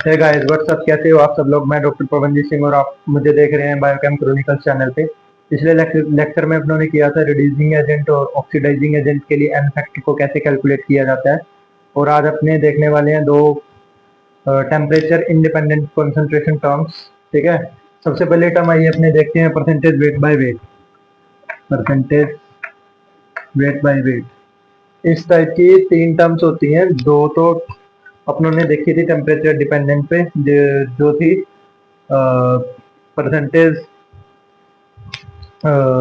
Hey guys what's up, कैसे हो आप सब लोग। मैं डॉक्टर पवनजीत सिंह और आप मुझे देख रहे हैं बायोकेम क्रॉनिकल्स चैनल पे। पिछले लेक्चर में अपनों ने किया था रिड्यूसिंग एजेंट और ऑक्सीडाइजिंग एजेंट के लिए एन फैक्टर को कैसे कैलकुलेट किया जाता है, और आज अपने देखने वाले हैं दो टेम्परेचर इंडिपेंडेंट कंसंट्रेशन टर्म्स। ठीक है, सबसे पहले टर्म आइए अपने देखते हैं percentage weight by weight. Percentage weight by weight इस टाइप की तीन टर्म्स होती हैं। दो तो अपनों ने देखी थी टेम्परेचर डिपेंडेंट पे, जो थी परसेंटेज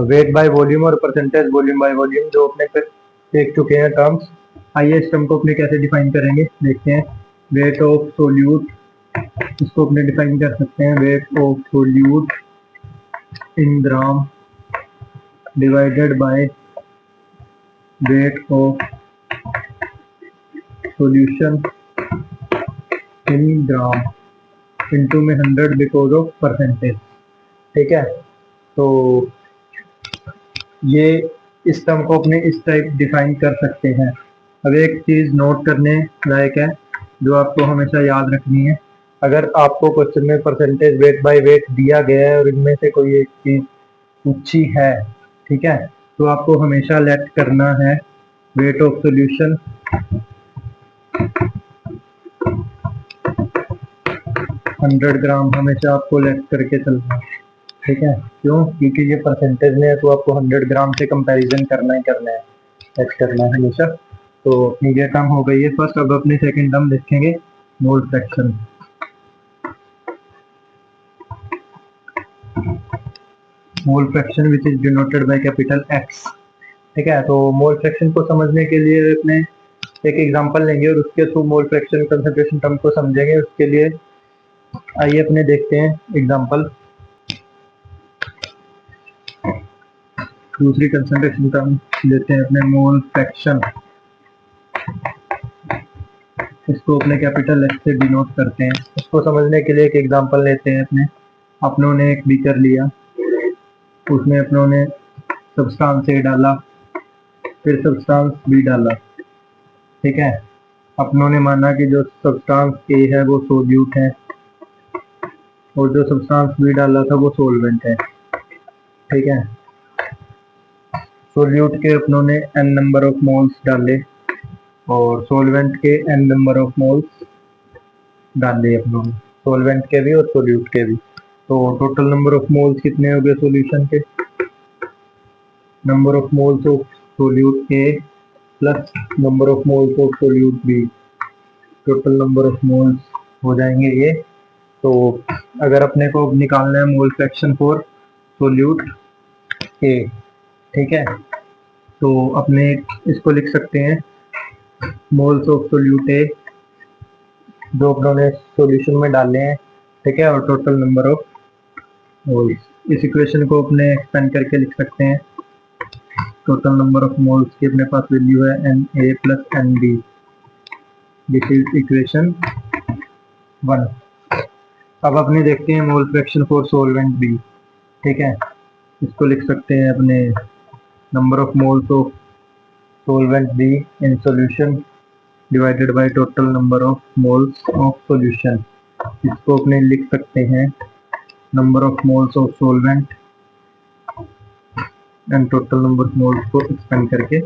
वेट बाय वॉल्यूम और परसेंटेज वॉल्यूम बाय वॉल्यूम, जो अपने पे देख चुके हैं टर्म्स। आइए इस टर्म को अपने कैसे डिफाइन करेंगे देखते हैं। वेट ऑफ सोल्यूट, इसको अपने डिफाइन कर सकते हैं weight of solute in gram divided by weight of solution in gram into में 100 बिकॉज ऑफ परसेंटेज। ठीक है, तो ये इस टर्म को अपने इस टाइप डिफाइन कर सकते हैं। अब एक चीज नोट करने लायक है जो आपको हमेशा याद रखनी है। अगर आपको क्वेश्चन में परसेंटेज वेट बाय वेट दिया गया है और इनमें से कोई एक चीज पूछी है, ठीक है, तो आपको हमेशा लेट करना है वेट ऑफ सॉल्यूशन 100 ग्राम, हमेशा आपको लेट करके चलना है। ठीक है, क्यों? क्योंकि ये परसेंटेज में है तो आपको 100 ग्राम से कंपैरिजन करना ही करना है, लेट करना है हमेशा। तो ये टर्म हो गई है फर्स्ट। अब अपने सेकंड टर्म देखेंगे, mole fraction. Mole fraction which is denoted by capital x. ठीक है, तो मोल फ्रैक्शन को समझने के लिए अपने एक एग्जांपल लेंगे और उसके through mole fraction concentration term को समझेंगे। उसके लिए आइए अपने देखते हैं एग्जांपल। दूसरी कंसंट्रेशन टर्म लेते हैं अपने मोल फ्रैक्शन, इसको अपने कैपिटल एक्स से डिनोट करते हैं। इसको समझने के लिए एक एग्जांपल लेते हैं अपनों ने एक बीकर लिया, उसमें अपनों ने सब्सटेंस ए डाला, फिर सब्सटेंस बी डाला। ठीक है, अपनों ने माना कि जो सब्सटेंस ए है वो सोल्यूट है और जो सब्सटेंस बी डाला था वो सोलवेंट है। ठीक है, सोल्यूट के अपनों ने n नंबर ऑफ मोल्स डाले और सोलवेंट के n नंबर ऑफ मोल्स डाले अपनों ने, सोलवेंट के भी और सोल्यूट के भी। तो टोटल नंबर ऑफ मोल्स कितने हो गए सोल्यूशन के? Number of moles of solute A plus number of moles of solute B, total number of moles हो जाएंगे ये। तो अगर अपने को निकालना है mole fraction for solute A, ठीक है, तो अपने इसको लिख सकते हैं मोल्स ऑफ सोल्यूट ए जो अपनों ने सॉल्यूशन में डाले हैं। ठीक है, और टोटल नंबर ऑफ मोल्स। इस इक्वेशन को अपने एक्सपेंड करके लिख सकते हैं। टोटल नंबर ऑफ मोल्स की अपने पास वैल्यू है Na plus Nb। This is equation 1। अब अपने देखते हैं mole fraction for solvent B. ठीक है, इसको लिख सकते हैं अपने number of moles of solvent B in solution divided by total number of moles of solution. इसको अपने लिख सकते हैं number of moles of solvent and total number of moles को एक्सपेंड करके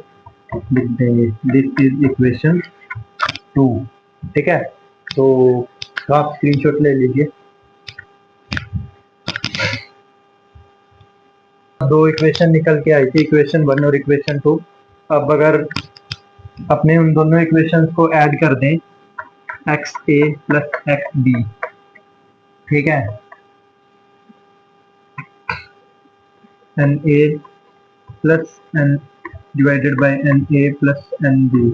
लिख देंगे। This is equation 2। ठीक है, तो आप स्क्रीनशॉट ले लीजिए। दो इक्वेशन निकल के आई थी, इक्वेशन 1 और इक्वेशन 2। अब अगर अपने उन दोनों इक्वेशंस को ऐड कर दें, x A plus x B, ठीक है, n A plus n divided by n A plus n B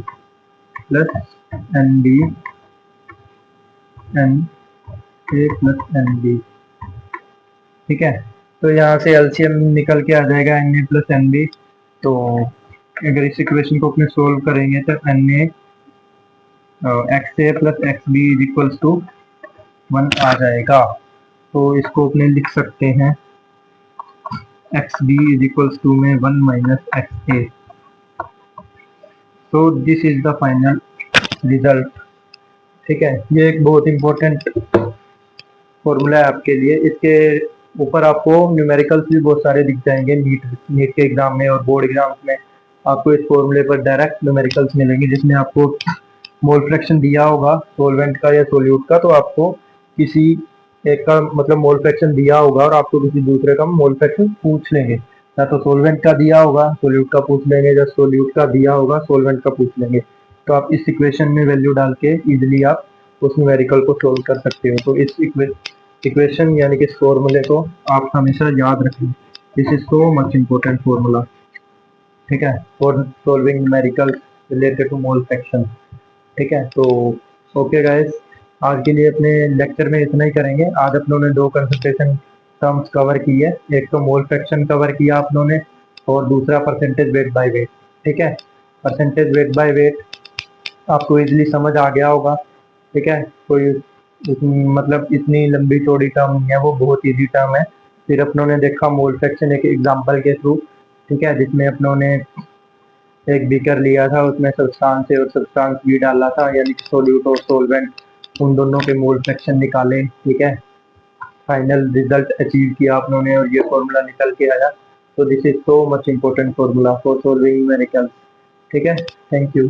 plus n B n A plus n B. ठीक है, तो यहाँ से एलसीएम निकल के आ जाएगा n A plus n B. तो अगर इस इक्वेशन को अपने सोल्व करेंगे तो n A x A plus x B is equals to 1 आ जाएगा। तो इसको अपने लिख सकते हैं x B is equals to में 1 माइनस एक्स ए। तो this is the final result. ठीक है, ये एक बहुत इंपॉर्टेंट फॉर्मूला है आपके लिए। इसके ऊपर आपको न्यूमेरिकल्स भी बहुत सारे दिख जाएंगे नीट नीट के एग्जाम में और बोर्ड एग्जाम्स में। आपको इस फॉर्मूले पर डायरेक्ट न्यूमेरिकल्स मिलेंगे, जिसमें आपको मोल फ्रैक्शन दिया होगा सॉल्वेंट का या सोल्यूट का, तो आपको किसी एक का मतलब मोल फ्रैक्शन दिया होगा और आपको किसी दूसरे का मोल फ्रैक्शन पूछ लेंगे। या तो सॉल्वेंट का दिया होगा सोल्यूट का पूछ लेंगे, या सोल्यूट का दिया होगा सॉल्वेंट का पूछ लेंगे। तो आप इस इक्वेशन में वैल्यू डाल के इजिली आप उस न्यूमेरिकल को सोल्व कर सकते हो। तो इस इक्वेशन यानी कि इस फॉर्मूले को आप हमेशा याद रखें। This is so much important formula, ठीक है, for solving numerical related to mole fraction. ठीक है, तो ओके गाइस, आज के लिए अपने लेक्चर में इतना ही करेंगे। आज अपनों ने दो कंसंट्रेशन टर्म्स कवर की है, एक तो मोल फ्रैक्शन कवर किया अपनों ने और दूसरा परसेंटेज वेट बाय वेट। ठीक है, परसेंटेज वेट बाय वेट आपको इजीली समझ आ गया होगा। ठीक है, कोई मतलब इतनी लंबी चौड़ी टर्म नहीं है, वो बहुत इजी टर्म है। फिर अपनों ने देखा मोल फ्रैक्शन एक एग्जांपल के थ्रू, ठीक है, जिसमें अपनों ने एक बीकर लिया था, उसमें सब्सटेंस और सब्सटेंस भी डाला था, यानी सोल्यूट और सोलवेंट, उन दोनों के मोल फ्रैक्शन निकाले। ठीक है, फाइनल रिजल्ट अचीव किया आप लोगों ने और ये फॉर्मूला निकल के आया। तो this is so much important formula for solving numericals. ठीक है, थैंक यू।